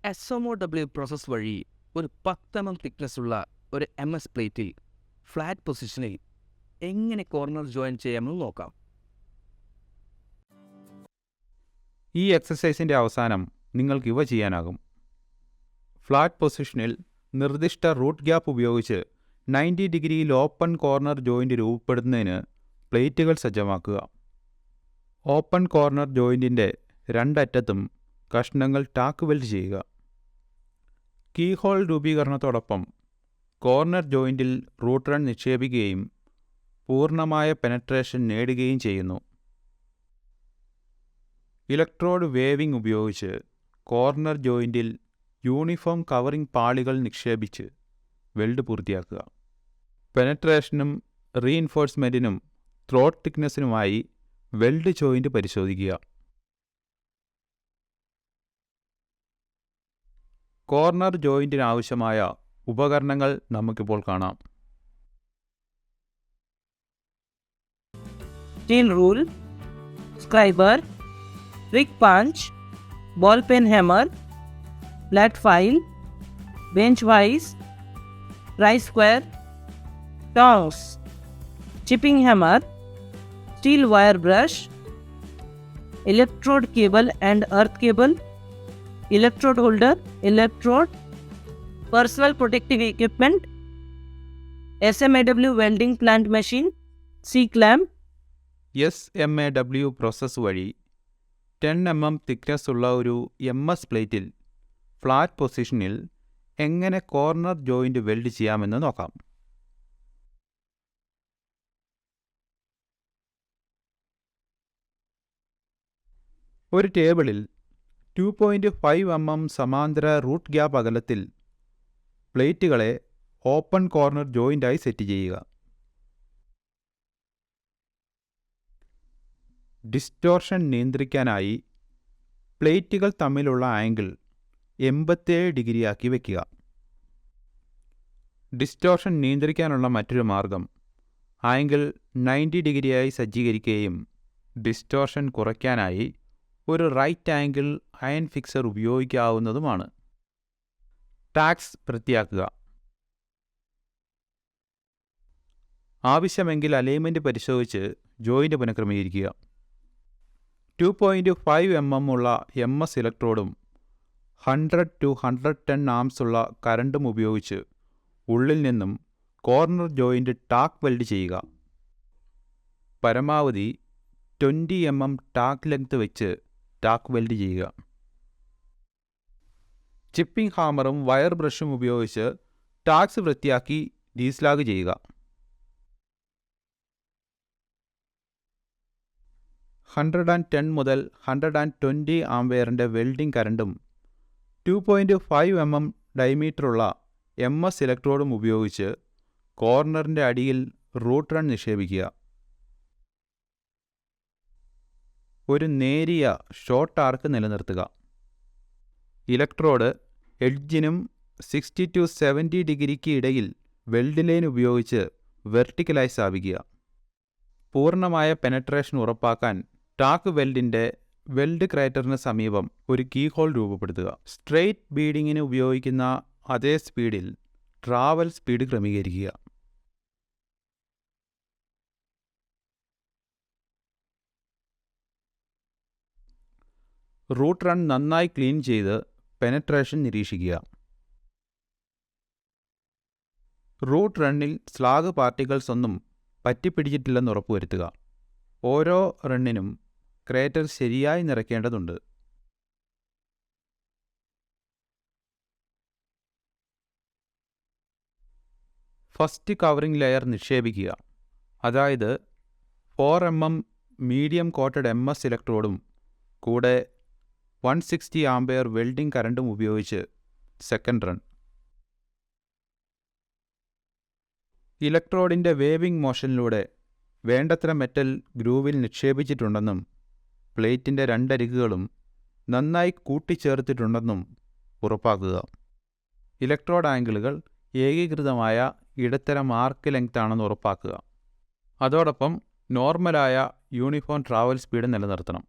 SMOW process വഴി ഒരു 10 mm thickness ഉള്ള ഒരു MS പ്ലേറ്റിൽ ഫ്ലാറ്റ് പൊസിഷനിൽ എങ്ങനെ കോർണർ ജോയിൻ ചെയ്യാമെന്ന് നോക്കാം. ഈ എക്സസൈസിൻ്റെ അവസാനം നിങ്ങൾക്ക് ഇവ ചെയ്യാനാകും. ഫ്ലാറ്റ് പൊസിഷനിൽ നിർദ്ദിഷ്ട റൂട്ട് ഗ്യാപ്പ് ഉപയോഗിച്ച് 90 ഡിഗ്രിയിൽ ഓപ്പൺ കോർണർ ജോയിൻ്റ് രൂപപ്പെടുത്തുന്നതിന് പ്ലേറ്റുകൾ സജ്ജമാക്കുക. ഓപ്പൺ കോർണർ ജോയിൻറ്റിൻ്റെ രണ്ടറ്റത്തും കഷ്ണങ്ങൾ ടാക്ക് വെൽഡ് ചെയ്യുക. കീ ഹോൾ രൂപീകരണത്തോടൊപ്പം കോർണർ ജോയിൻറ്റിൽ റൂട്ട് റൺ നിക്ഷേപിക്കുകയും പൂർണ്ണമായ പെനട്രേഷൻ നേടുകയും ചെയ്യുന്നു. ഇലക്ട്രോഡ് വേവിംഗ് ഉപയോഗിച്ച് കോർണർ ജോയിൻറ്റിൽ യൂണിഫോം കവറിംഗ് പാളികൾ നിക്ഷേപിച്ച് വെൽഡ് പൂർത്തിയാക്കുക. പെനട്രേഷനും റീഇൻഫോഴ്സ്മെൻറ്റിനും ത്രോട്ട് തിക്നെസ്സിനുമായി വെൽഡ് ജോയിൻറ്റ് പരിശോധിക്കുക. കോർണർ ജോയിൻറ്റിന് ആവശ്യമായ ഉപകരണങ്ങൾ നമുക്കിപ്പോൾ കാണാം. steel rule, scriber, rig punch, ball pen hammer, flat file, bench vise, rice square, tongs, chipping hammer, steel wire brush, electrode cable and earth cable, electrode holder, electrode, personal protective equipment, SMAW welding plant machine, C-clamp. SMAW process വഴി 10 mm thickness ഉള്ള ഒരു MS പ്ലേറ്റിൽ flat പൊസിഷനിൽ എങ്ങനെ corner joint weld ചെയ്യാമെന്ന് നോക്കാം. ഒരു ടേബിളിൽ 2.5 mm സമാന്തര റൂട്ട് ഗ്യാപ്പ് അകലത്തിൽ പ്ലേറ്റുകളെ ഓപ്പൺ കോർണർ ജോയിൻ്റായി സെറ്റ് ചെയ്യുക. ഡിസ്റ്റോർഷൻ നിയന്ത്രിക്കാനായി പ്ലേറ്റുകൾ തമ്മിലുള്ള ആംഗിൾ 87 ഡിഗ്രിയാക്കി വയ്ക്കുക. ഡിസ്റ്റോർഷൻ നിയന്ത്രിക്കാനുള്ള മറ്റൊരു മാർഗം ആംഗിൾ 90 ഡിഗ്രിയായി സജ്ജീകരിക്കുകയും ഡിസ്റ്റോർഷൻ കുറയ്ക്കാനായി ഒരു റൈറ്റ് ആംഗിൾ അയൺ ഫിക്സർ ഉപയോഗിക്കാവുന്നതുമാണ്. ടാക്സ് വൃത്തിയാക്കുക. ആവശ്യമെങ്കിൽ അലൈൻമെൻറ്റ് പരിശോധിച്ച് ജോയിൻ്റ് പുനഃക്രമീകരിക്കുക. 2.5 mm ഉള്ള MS ഇലക്ട്രോഡും 100 to 110 ആംസ് ഉള്ള കറണ്ടും ഉപയോഗിച്ച് ഉള്ളിൽ നിന്നും കോർണർ ജോയിൻ്റ് ടാക്ക് വെൽഡ് ചെയ്യുക. പരമാവധി 20 mm ടാക്ക് ലെങ്ത് വെച്ച് ടാക്ക് വെൽഡ് ചെയ്യുക. ചിപ്പിംഗ് ഹാമറും വയർ ബ്രഷും ഉപയോഗിച്ച് ടാക്സ് വൃത്തിയാക്കി ഡീസ്ലാഗ് ചെയ്യുക. 110 മുതൽ 120 ആംപെയറിൻ്റെ വെൽഡിംഗ് കറണ്ടും 2.5 mm ഡയമീറ്ററുള്ള MS ഇലക്ട്രോഡും ഉപയോഗിച്ച് കോർണറിൻ്റെ അടിയിൽ റൂട്ട് റൺ നിക്ഷേപിക്കുക. ഒരു നേരിയ ഷോർട്ട് ആർക്ക് നിലനിർത്തുക. ഇലക്ട്രോഡ് എഡ്ജിനും 60 to 70 ഡിഗ്രിക്ക് ഇടയിൽ വെൽഡ് ലൈൻ ഉപയോഗിച്ച് വെർട്ടിക്കലായി സ്ഥാപിക്കുക. പൂർണ്ണമായ പെനട്രേഷൻ ഉറപ്പാക്കാൻ ടാക്ക് വെൽഡിൻ്റെ വെൽഡ് ക്രേറ്ററിന് സമീപം ഒരു കീ ഹോൾ രൂപപ്പെടുത്തുക. സ്ട്രെയിറ്റ് ബീഡിങ്ങിന് ഉപയോഗിക്കുന്ന അതേ സ്പീഡിൽ ട്രാവൽ സ്പീഡ് ക്രമീകരിക്കുക. റൂട്ട് റൺ നന്നായി ക്ലീൻ ചെയ്ത് പെനട്രേഷൻ നിരീക്ഷിക്കുക. റൂട്ട് റണ്ണിൽ സ്ലാഗ് പാർട്ടിക്കിൾസ് ഒന്നും പറ്റിപ്പിടിച്ചിട്ടില്ലെന്ന് ഉറപ്പുവരുത്തുക. ഓരോ റണ്ണിനും ക്രേറ്റർ ശരിയായി നിറയ്ക്കേണ്ടതുണ്ട്. ഫസ്റ്റ് കവറിംഗ് ലെയർ നിക്ഷേപിക്കുക. അതായത് 4 mm മീഡിയം കോട്ടഡ് MS ഇലക്ട്രോഡും കൂടെ 160 ആംപെയർ വെൽഡിംഗ് കറണ്ടും ഉപയോഗിച്ച് സെക്കൻഡ് റൺ. ഇലക്ട്രോഡിൻ്റെ വേവിംഗ് മോഷനിലൂടെ വേണ്ടത്ര മെറ്റൽ ഗ്രൂവിൽ നിക്ഷേപിച്ചിട്ടുണ്ടെന്നും പ്ലേറ്റിൻ്റെ രണ്ടരികുകളും നന്നായി കൂട്ടിച്ചേർത്തിട്ടുണ്ടെന്നും ഉറപ്പാക്കുക. ഇലക്ട്രോഡ് ആംഗിളുകൾ ഏകീകൃതമായ ഇടത്തരം ആർക്ക് ലെങ്ത് ആണെന്ന് ഉറപ്പാക്കുക. അതോടൊപ്പം നോർമലായ യൂണിഫോം ട്രാവൽ സ്പീഡ് നിലനിർത്തണം.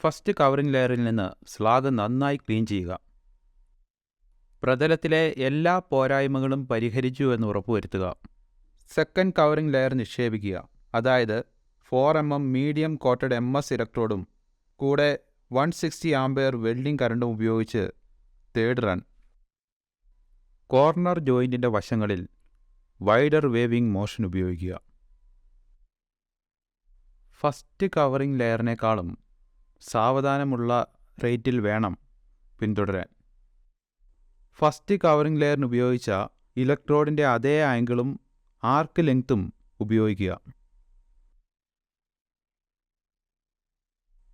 ഫസ്റ്റ് കവറിംഗ് ലെയറിൽ നിന്ന് സ്ലാഗ് നന്നായി ക്ലീൻ ചെയ്യുക. പ്രതലത്തിലെ എല്ലാ പോരായ്മകളും പരിഹരിച്ചു എന്ന് ഉറപ്പുവരുത്തുക. സെക്കൻഡ് കവറിംഗ് ലെയർ നിക്ഷേപിക്കുക, അതായത് 4 മീഡിയം കോട്ടഡ് MS ഇലക്ട്രോഡും കൂടെ 160 ആംപിയർ വെൽഡിംഗ് കറണ്ടും ഉപയോഗിച്ച് തേർഡ് റൺ. കോർണർ ജോയിൻറ്റിൻ്റെ വശങ്ങളിൽ വൈഡർ വേവിംഗ് മോഷൻ ഉപയോഗിക്കുക. ഫസ്റ്റ് കവറിംഗ് ലെയറിനേക്കാളും സാവധാനമുള്ള റേറ്റിൽ വേണം പിന്തുടരാൻ. ഫസ്റ്റ് കവറിംഗ് ലെയറിന് ഉപയോഗിച്ച ഇലക്ട്രോഡിൻ്റെ അതേ ആംഗിളും ആർക്ക് ലെങ്ത്തും ഉപയോഗിക്കുക.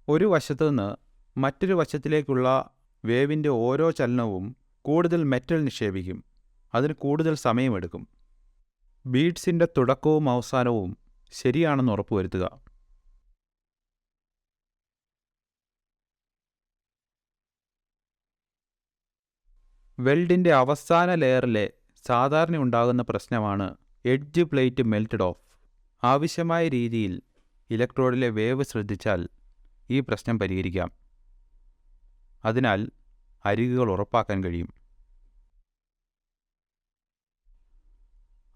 ഒരു വശത്തു നിന്ന് മറ്റൊരു വശത്തിലേക്കുള്ള വേവിൻ്റെ ഓരോ ചലനവും കൂടുതൽ മെറ്റൽ നിക്ഷേപിക്കും. അതിന് കൂടുതൽ സമയമെടുക്കും. ബീഡ്സിൻ്റെ തുടക്കവും അവസാനവും ശരിയാണെന്ന് ഉറപ്പുവരുത്തുക. വെൽഡിൻ്റെ അവസാന ലെയറിലെ സാധാരണ ഉണ്ടാകുന്ന പ്രശ്നമാണ് എഡ്ജ് പ്ലേറ്റ് മെൽറ്റഡ് ഓഫ്. ആവശ്യമായ രീതിയിൽ ഇലക്ട്രോഡിലെ വേവ് ശ്രദ്ധിച്ചാൽ ഈ പ്രശ്നം പരിഹരിക്കാം. അതിനാൽ അരികുകൾ ഉറപ്പാക്കാൻ കഴിയും.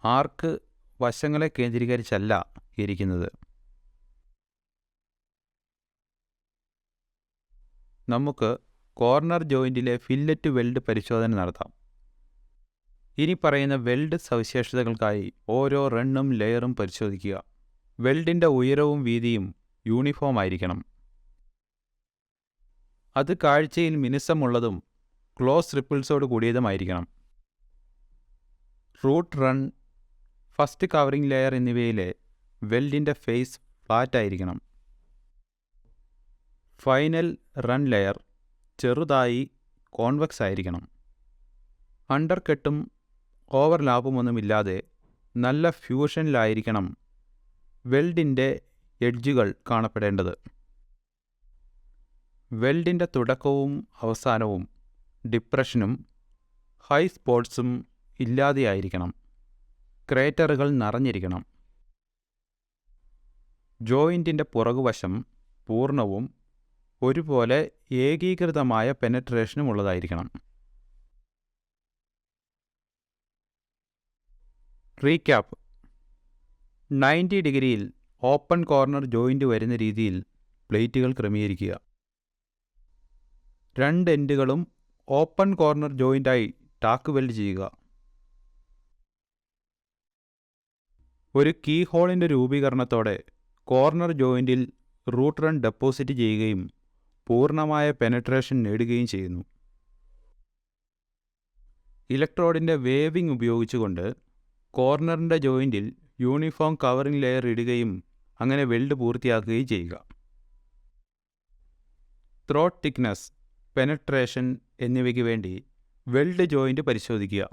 ആർക്ക് വശങ്ങളെ കേന്ദ്രീകരിച്ചല്ല ഇരിക്കുന്നത്. നമുക്ക് കോർണർ ജോയിൻറ്റിലെ ഫില്ലറ്റ് വെൽഡ് പരിശോധന നടത്താം. ഇനി പറയുന്ന വെൽഡ് സവിശേഷതകൾക്കായി ഓരോ റണ്ണും ലെയറും പരിശോധിക്കുക. വെൽഡിൻ്റെ ഉയരവും വീതിയും യൂണിഫോം ആയിരിക്കണം. അത് കാഴ്ചയിൽ മിനുസമുള്ളതും ക്ലോസ് റിപ്പിൾസോട് കൂടിയതുമായിരിക്കണം. Root run, first covering layer എന്നിവയിലെ വെൽഡിൻ്റെ ഫേസ് ഫ്ലാറ്റ് ആയിരിക്കണം. ഫൈനൽ റൺ ലെയർ ചെറുതായി കോൺവെക്സ് ആയിരിക്കണം. അണ്ടർകട്ടും ഓവർലാപ്പുമൊന്നുമില്ലാതെ നല്ല ഫ്യൂഷനിലായിരിക്കണം വെൽഡിൻ്റെ എഡ്ജുകൾ കാണപ്പെടേണ്ടത്. വെൽഡിൻ്റെ തുടക്കവും അവസാനവും ഡിപ്രഷനും ഹൈ സ്പോട്ട്സും ഇല്ലാതെയായിരിക്കണം. ക്രേറ്ററുകൾ നിറഞ്ഞിരിക്കണം. ജോയിൻറ്റിൻ്റെ പുറകുവശം പൂർണ്ണവും ഒരുപോലെ ഏകീകൃതമായ പെനട്രേഷനും ഉള്ളതായിരിക്കണം. റീക്യാപ്പ്: 90 ഡിഗ്രിയിൽ ഓപ്പൺ കോർണർ ജോയിൻറ്റ് വരുന്ന രീതിയിൽ പ്ലേറ്റുകൾ ക്രമീകരിക്കുക. രണ്ട് എൻഡുകളും ഓപ്പൺ കോർണർ ജോയിൻ്റായി ടാക്ക് വെൽഡ് ചെയ്യുക. ഒരു കീ ഹോളിൻ്റെ രൂപീകരണത്തോടെ കോർണർ ജോയിൻറ്റിൽ റൂട്ട് റൺ ഡെപ്പോസിറ്റ് ചെയ്യുകയും പൂർണ്ണമായ പെനട്രേഷൻ നേടുകയും ചെയ്യുന്നു. ഇലക്ട്രോഡിൻ്റെ വേവിംഗ് ഉപയോഗിച്ചുകൊണ്ട് കോർണറിൻ്റെ ജോയിൻറ്റിൽ യൂണിഫോം കവറിംഗ് ലെയർ ഇടുകയും അങ്ങനെ വെൽഡ് പൂർത്തിയാക്കുകയും ചെയ്യുക. ത്രോട്ട് തിക്നെസ്, പെനട്രേഷൻ എന്നിവയ്ക്ക് വേണ്ടി വെൽഡ് ജോയിൻറ്റ് പരിശോധിക്കുക.